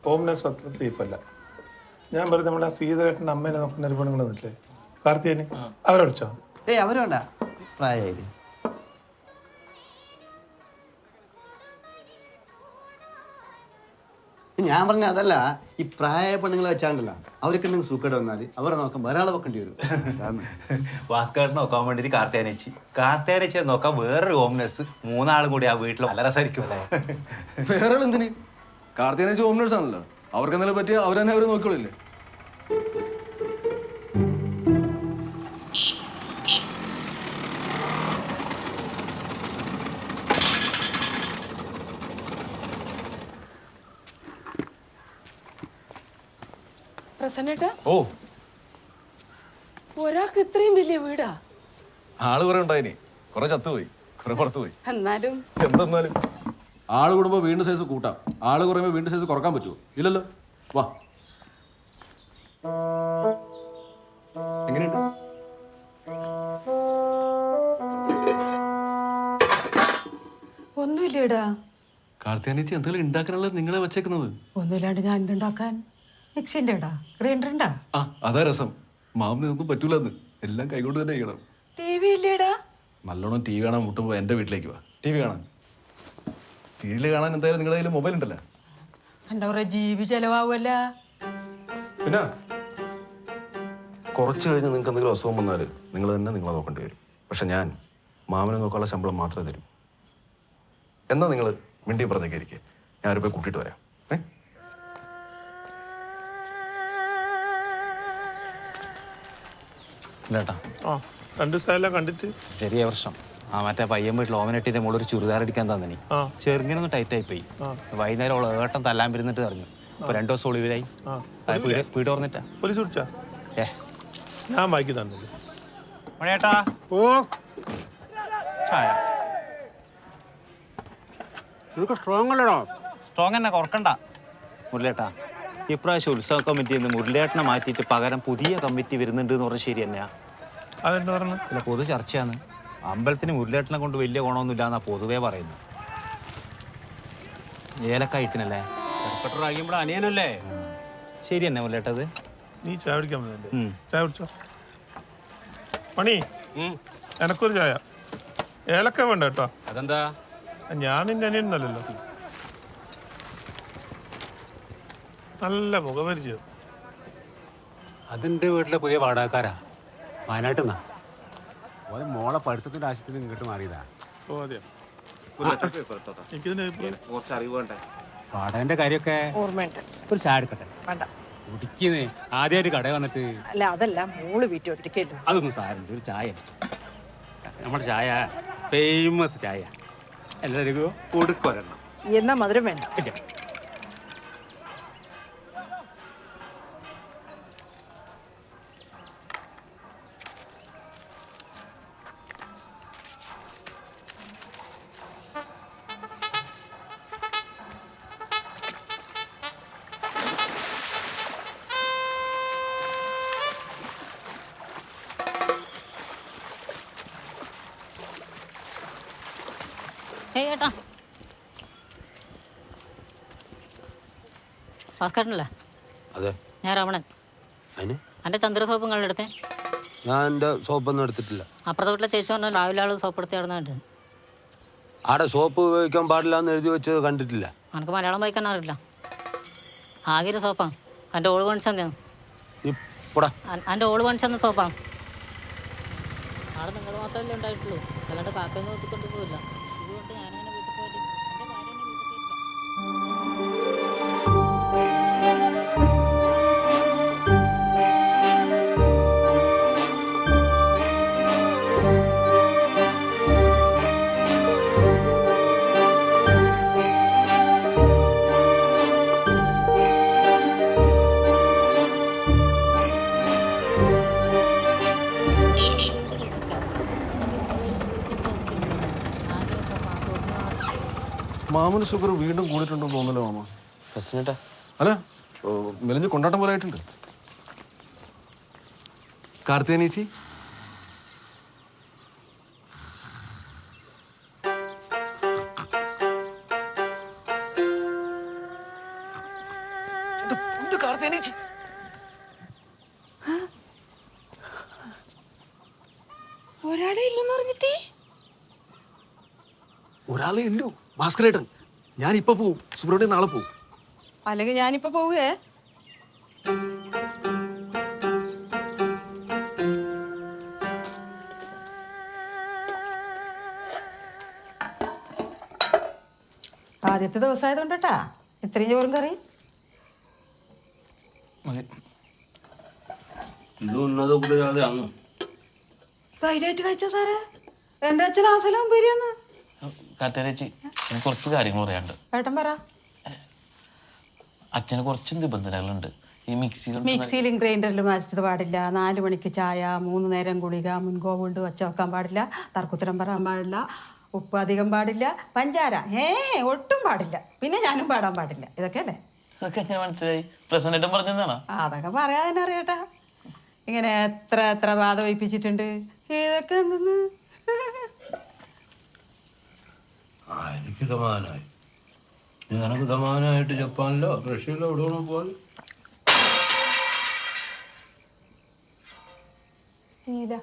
ഹോംനെസ് അത്ര സേഫ് അല്ല. ഞാൻ പറഞ്ഞ നമ്മളെ സീതേട്ടൻ്റെ അമ്മേനെ നോക്കുന്ന ഒരു പെണ്ണുങ്ങൾ നിന്നില്ലേ, കാർത്തികേയന്, അവരെ വിളിച്ചോ? ഏയ് അവര് വേണ്ട, പ്രായമായില്ലേ. ഞാൻ പറഞ്ഞ അതല്ല, ഈ പ്രായ പെണ്ണുങ്ങളെ വെച്ചാണ്ടല്ല, അവർക്ക് ഉണ്ടെങ്കിൽ സൂക്കേട് വന്നാൽ അവരെ നോക്കാൻ വേറെ ആളെ വെക്കേണ്ടി വരും. ഭാസ്കരനെ നോക്കാൻ വേണ്ടിട്ട് കാർത്തേനേച്ചി നോക്കാൻ വേറൊരു ഹോം നഴ്സ്, 3 ആളും കൂടി ആ വീട്ടിൽ നല്ല രസമായിരിക്കും അല്ലേ? വേറെ ആൾ എന്തിന്? കാർത്തികേയനേച്ചി ഹോം നഴ്സ് ആണല്ലോ, അവർക്ക് എന്തെങ്കിലും പറ്റിയ അവരെന്നെ അവർ നോക്കിക്കോളില്ലേ. ഓ, ഒരാൾക്ക് ഇത്രയും വലിയ വീടാ? ആള് കുറെ ഉണ്ടായിനി, കുറെ ചത്തുപോയി, കുറെ പുറത്തു പോയി. എന്നാലും എന്തെന്നാലും ആള് കൂടുമ്പോ വീണ്ടും സൈസ് കൂട്ടാം, ആള് കുറയുമ്പോ വീണ്ടും സൈസ് കുറക്കാൻ പറ്റുമോ? ഇല്ലല്ലോ. വാ, എങ്ങനെയുണ്ട്? ഒന്നുമില്ലേടാ. കാർത്തികേയനേച്ചി എന്തെങ്കിലും ഉണ്ടാക്കാനുള്ളത് നിങ്ങളെ വെച്ചേക്കുന്നത്? ഒന്നുമില്ലാണ്ട് ഞാൻ എന്തുണ്ടാക്കാൻ? മിക്സിന്റെ ഇടാ, ഗ്രൈൻഡർ ഉണ്ടാ? ആ, അതാ രസം. മാമിന് ഒന്നും പറ്റൂലെന്ന്, എല്ലാം കൈകൊണ്ട് തന്നെ ചെയ്യണം. ടി വി ഇല്ലേടാ? നല്ലോണം ടി വി കാണാൻ മുട്ടുമ്പോ എന്റെ വീട്ടിലേക്ക് വാ, ടി വി കാണാൻ. സീരിയല് കാണാൻ എന്തായാലും നിങ്ങളുടെ കയ്യിൽ മൊബൈൽ ഉണ്ടല്ലോ. എന്താ പറയാ, ജീവി ചെലവാകുമല്ല. പിന്നെ കുറച്ച് കഴിഞ്ഞ് നിങ്ങൾക്ക് എന്തെങ്കിലും അസുഖം വന്നാൽ നിങ്ങൾ തന്നെ നിങ്ങളെ നോക്കേണ്ടി വരും. പക്ഷെ ഞാൻ മാമനെ നോക്കാനുള്ള ശമ്പളം മാത്രമേ തരൂ. എന്നാ നിങ്ങൾ മിണ്ടി പറഞ്ഞേക്ക് ഇരിക്കുക, ഞാനൊരു പോയി കൂട്ടിയിട്ട് വരാം. ഇല്ലേട്ടാ, 2 ദിവസമായല്ലോ കണ്ടിട്ട്. ചെറിയ പ്രശ്നം. മറ്റേ പയ്യൻ വീട്ടിൽ ഓമനട്ടിന്റെ മുകളിൽ ഒരു ചുരിദാർ അടിക്കാൻ തന്നിനി, ചെറുങ്ങനൊന്ന് ടൈറ്റായി പോയി. വൈകുന്നേരം അവള് ഏട്ടൻ തല്ലാൻ വരുന്നിട്ട് അറിഞ്ഞു. ഇപ്പൊ 2 ദിവസം ഒളിവിലായി. വീട് തുറന്നിട്ടാ പോലീസ് വിളിച്ചാ? ഞാൻ ബാക്കി തന്നില്ല. മണിയേട്ടാ, ഓ ചായ സ്ട്രോങ് അല്ലടോ. സ്ട്രോങ് തന്നെ, കുറക്കണ്ട. മുരളിയേട്ടാ, ഇപ്രാവശ്യം ഉത്സവ കമ്മിറ്റിയിൽ നിന്ന് മുരളിയേട്ടനെ മാറ്റിയിട്ട് പകരം പുതിയ കമ്മിറ്റി വരുന്നുണ്ട് എന്ന് പറഞ്ഞാൽ ശരി തന്നെയാ? അതെന്താ പറഞ്ഞു? അല്ല, പൊതു ചർച്ചയാണ്. അമ്പലത്തിന് മുരളിയേട്ടനെ കൊണ്ട് വലിയ ഗുണമൊന്നുമില്ല എന്നാ പൊതുവേ പറയുന്നത്. ഏലക്കായിട്ടിനല്ലേ അനിയനല്ലേ? ശരി തന്നെ മുരളിയേട്ടത്. നീ ചായ പിടിക്കാൻ വന്നല്ലേ? ചായ പിടിച്ചോ. മണി, എനക്കൊരു ചായ. ഏലക്ക വേണ്ട കേട്ടോ. അതെന്താ? ഞാൻ നിന്റെ അനിയനല്ലോ. നല്ല മുഖപരിചയം. അതിന്റെ വീട്ടിലെ പുതിയ വാടകക്കാരാ, വയനാട്ടിൽ നിന്നാ. ഓരോ മോളെ പഠിത്തത്തിന്റെ ആവശ്യത്തിന് ഇങ്ങോട്ട് മാറിയതാ. ഓ അതെയോ? വാടകന്റെ കാര്യമൊക്കെ ഓർമ്മയുണ്ട്. ഒരു ചായ എടുക്കട്ടെ? വേണ്ട. കുടിക്കുന്നേ ആദ്യമായിട്ട് കട വന്നിട്ട്. അല്ല, അതല്ല, മോള് വീട്ടിൽ ഒറ്റയ്ക്കല്ലോ. അതൊന്നും സാരമില്ല, ഒരു ചായ. നമ്മുടെ ചായ ഫേമസ് ചായ. എല്ലാവർക്കും കൊടുക്കൊരെണ്ണം. എന്നാ മധുരം വേണ്ട. ഏട്ടാ, ഭാസ്കരനല്ലേ? അതെ, ഞാൻ രമണൻ. എൻ്റെ ചന്ദ്ര സോപ്പ് നിങ്ങളുടെ അടുത്ത്? ഞാൻ എൻ്റെ സോപ്പൊന്നും എടുത്തിട്ടില്ല. അപ്പുറത്തെ വീട്ടിലെ ചേച്ചി പറഞ്ഞാൽ രാവിലെ ആൾ സോപ്പ് എടുത്ത് കിടന്നിട്ട്. ആടെ സോപ്പ് ഉപയോഗിക്കാൻ പാടില്ല എന്ന് എഴുതി വെച്ചത് കണ്ടിട്ടില്ല. എനിക്ക് മലയാളം വായിക്കാൻ അറിയില്ല. ആകെ ഒരു സോപ്പാണ്. എൻ്റെ ഓള് പണിച്ചെന്ന്. എൻ്റെ ഓള് പണിച്ചെന്ന സോപ്പാണ്. ആടെ നിങ്ങൾ മാത്രമല്ലേ ഉണ്ടായിട്ടുള്ളൂ, അല്ലാണ്ട് കാക്കൊന്നും നോക്കിക്കൊണ്ട് പോവില്ല. ഇതുകൊണ്ട് ഞാനിങ്ങനെ വീട്ടിൽ പോയിട്ട് എൻ്റെ ഭാര്യ മാമന് ഷുഗർ വീണ്ടും കൂടിയിട്ടുണ്ടെന്ന് തോന്നല്ലോ മാമ. അല്ല, മെലിഞ്ഞ് കൊണ്ടാട്ടം പോലെ ആയിട്ടുണ്ട്. കാർത്തികേയനേച്ചി, കാർത്തേനേച്ചി. ഒരാളെ ഇല്ലെന്ന് പറഞ്ഞിട്ടേ ഒരാളെ ഇല്ലു, ഭാസ്കരേട്ടൻ. ഞാൻ ഇപ്പൊ പോവും, സുബ്രഹ്മണ്യൻ നാളെ പോവും. അല്ലെങ്കിൽ ഞാനിപ്പോ പോവേ. ആദ്യത്തെ ദിവസമായതുകൊണ്ടാ ഇത്രയും ചോറും കറി. ഇത് ഉന്നത് കൂടെ അങ്ങ് ധൈര്യമായിട്ട് കഴിച്ചോ സാറേ. എന്റെ അച്ഛൻ ആസലം പേരിയാന്ന്. കാത്തേച്ചി, എനിക്ക് കുറച്ച് കാര്യങ്ങൾ പറയാനുണ്ട്. ഏട്ടൻ പറ. അച്ഛന് കുറച്ച് നിബന്ധനകളുണ്ട്. ഈ മിക്സിയിലും ഗ്രൈൻഡറിലും അരച്ചത് പാടില്ല. 4 മണിക്ക് ചായ, 3 നേരം ഗുളിക, മുൻകോവുണ്ട് വച്ച വെക്കാൻ പാടില്ല, തർക്കുത്തരം പറയാൻ പാടില്ല, ഉപ്പ് അധികം പാടില്ല, പഞ്ചാര ഒട്ടും പാടില്ല, പിന്നെ ഞാനും പാടാൻ പാടില്ല. ഇതൊക്കെ അല്ലേ? അതൊക്കെ എങ്ങനെ മനസ്സിലായി? പ്രസന്റേറ്റം പറഞ്ഞതാണ്. അതൊക്കെ പറയാൻ അറിയട്ടാ. ഇങ്ങനെ എത്ര ബാധ വയ്പ്പിച്ചിട്ടുണ്ട്. ഇതൊക്കെ എന്തെന്ന് എനിക്ക് സമാധാനമായി. നിനക്ക് സമാധാനമായിട്ട് ജപ്പാനിലോ റഷ്യയിലോ എവിടെ വേണം പോകാൻ. സ്ഥിര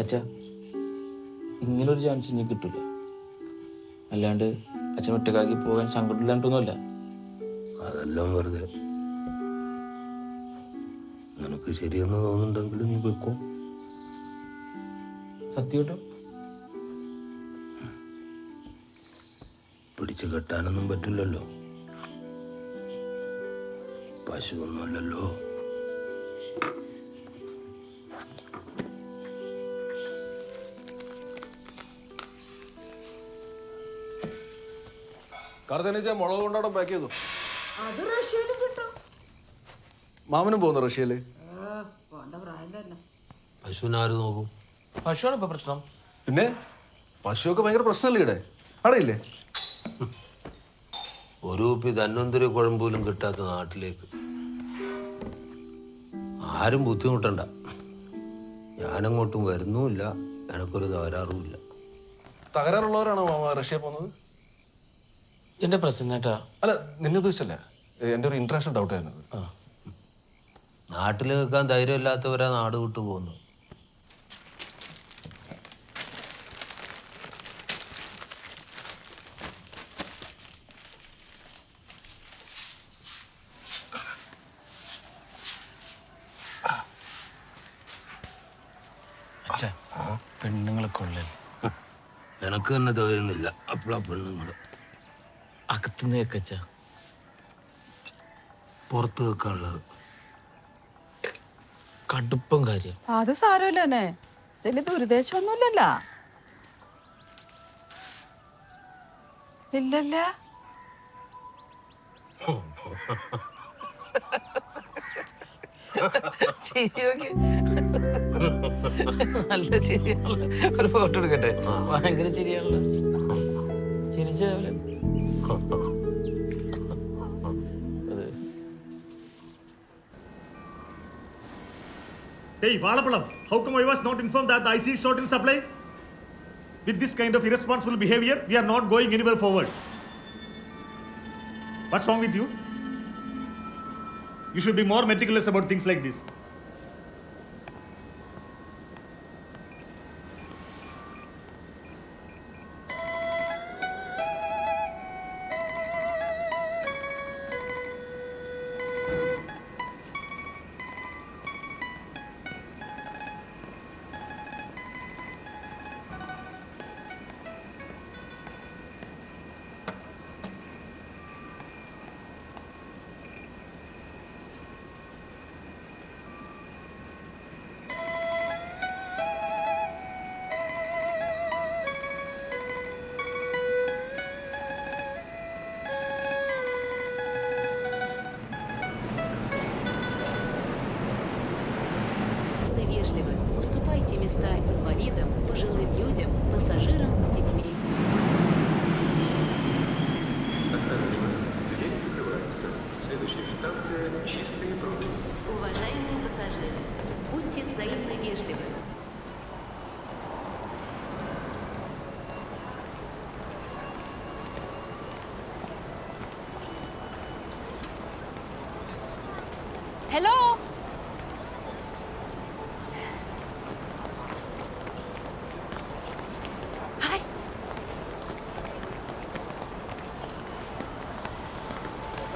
അച്ഛാ, ഇങ്ങനൊരു ചാൻസ് ഇനി കിട്ടില്ല. അല്ലാണ്ട് അച്ഛൻ ഒറ്റക്കാക്കി പോകാൻ സങ്കടമില്ലാണ്ടൊന്നുമല്ല. അതെല്ലാം വെറുതെ. നിനക്ക് ശരിയെന്ന് തോന്നുന്നുണ്ടെങ്കിൽ നീ വെക്കോ. സത്യം കേട്ടോ. പിടിച്ചു കെട്ടാനൊന്നും പറ്റില്ലല്ലോ. പശുവൊന്നുമല്ലല്ലോ. മുളക് കൊണ്ടോടെ പാക്ക് ചെയ്തു. അത് റഷ്യയിലും കിട്ടും. മാമനും പോകുന്നു റഷ്യയില്. പശുവിനെ ആര് നോക്കും? പശുവാണ് ഇപ്പൊ പ്രശ്നം. പിന്നെ പശുവൊക്കെ ഭയങ്കര പ്രശ്നമല്ലേ ഇവിടെ? അവിടെ ഇല്ലേ? ഒരു കുപ്പി ധന്വന്തരി കുഴമ്പോലും കിട്ടാത്ത നാട്ടിലേക്ക് ആരും ബുദ്ധിമുട്ടണ്ട. ഞാനങ്ങോട്ടും വരുന്നുമില്ല, എനക്കൊരു തകരാറുമില്ല. തകരാറുള്ളവരാണോ മാമ റഷ്യ പോകുന്നത്? എന്റെ പ്രസന്റേറ്റാ. അല്ല, നിന്നെ ഉദ്ദേശിച്ചല്ല, എൻ്റെ ഒരു ഇന്റർനാഷണൽ ഡൗട്ട് ആയിരുന്നത്. നാട്ടിൽ നിൽക്കാൻ ധൈര്യമില്ലാത്തവരാ നാട് വിട്ടു പോകുന്നു. അച്ഛാ, പെണ്ണുങ്ങളെ കൊള്ളൽ എനക്ക് തന്നെ തോന്നുന്നില്ല. അപ്പോഴാ പെണ്ണുങ്ങള് അകത്തുനിന്ന് കേക്കച്ച പുറത്ത് വെക്കാനുള്ളത് കടുപ്പം കാര്യം. അത് സാരമില്ല തന്നെ. ചെറിയ ദുരുദ്ദേശമൊന്നുമില്ലല്ലോ. ഇല്ലല്ല. നല്ല ചിരിയാണല്ലോ. ഒരു ഫോട്ടോ എടുക്കട്ടെ? ഭയങ്കര ചിരിയാണല്ലോ. ചിരിച്ച Hey, Valapalam, how come I was not informed that the IC is not in supply? With this kind of irresponsible behavior, we are not going anywhere forward. What's wrong with you? You should be more meticulous about things like this. Уважаемые пассажиры, будьте взаимно вежливы. Hello. Hi.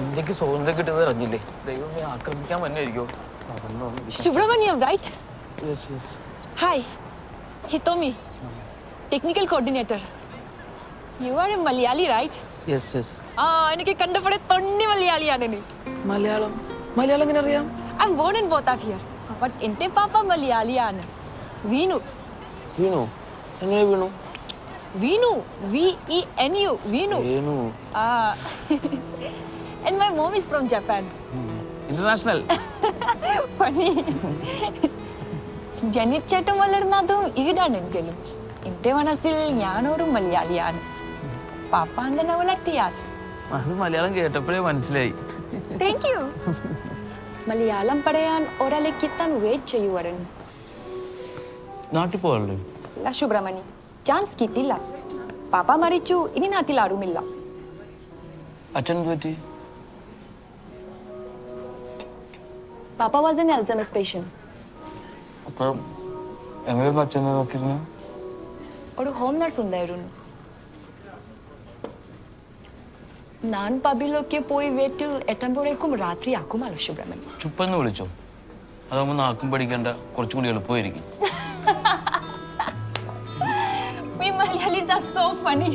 ഇന്ത്യക്ക് സ്വാതന്ത്ര്യം കിട്ടുന്നത് അറിഞ്ഞില്ലേ? ദൈവമേ, ആക്രമിക്കാൻ വന്നെയായിരിക്കോ? Subramaniam, right? Yes, yes. Hi. Hitomi, technical coordinator. You are a Malayali, right? Yes, yes. എനിക്ക് കണ്ടപ്പോഴേ തൊണ്ണി മലയാളിയാണ് നീ. മലയാളം മലയാളം എങ്ങനെ അറിയാം? I'm born in both of here. But എൻ്റെ പാപ്പ മലയാളിയാണ്. വീണു. വീണു? എങ്ങനെ വീണു? വീണു. VENU. വീണു. വീണു. And my mom is from Japan. International. Funny. ജനിച്ചിട്ടും വളർന്നതും ഈടാണെങ്കിലും എൻ്റെ മനസ്സിൽ ഞാനൊരു മലയാളിയാണ്. പാപ്പ അങ്ങനെ വളർത്തിയാൽ. അത് മലയാളം കേട്ടപ്പോഴേ മനസ്സിലായി. Thank you. മലയാളം പറയാൻ ഒരാളെ കിട്ടാൻ വെയിറ്റ് ചെയ്യുവായിരുന്നു. നാട്ടിൽ പോകാറില്ലേ? ഇല്ല സുബ്രഹ്മണി, ചാൻസ് കിട്ടില്ല. പാപ്പ മരിച്ചു, ഇനി നാട്ടിൽ ആരുമില്ല. അച്ഛൻ എന്ത് പറ്റി? പാപ്പ വാസ് an Alzheimer's patient. അപ്പം എങ്ങനെയായിരുന്നു അച്ഛനെ നോക്കിയിരുന്നു? ഒരു ഹോം നഴ്സ് ഉണ്ടായിരുന്നു. ഞാൻ പബ്ബിലൊക്കെ പോയി വീട്ടിൽ എത്തുമ്പോഴേക്കും രാത്രിയാക്കുമല്ലോ സുബ്രഹ്മണി. ചുപ്പെന്ന് വിളിച്ചോ? അതാകുമ്പോൾ നാക്കും പഠിക്കേണ്ട, കുറച്ചും കൂടി എളുപ്പമായിരിക്കും. We Malayalis are so funny.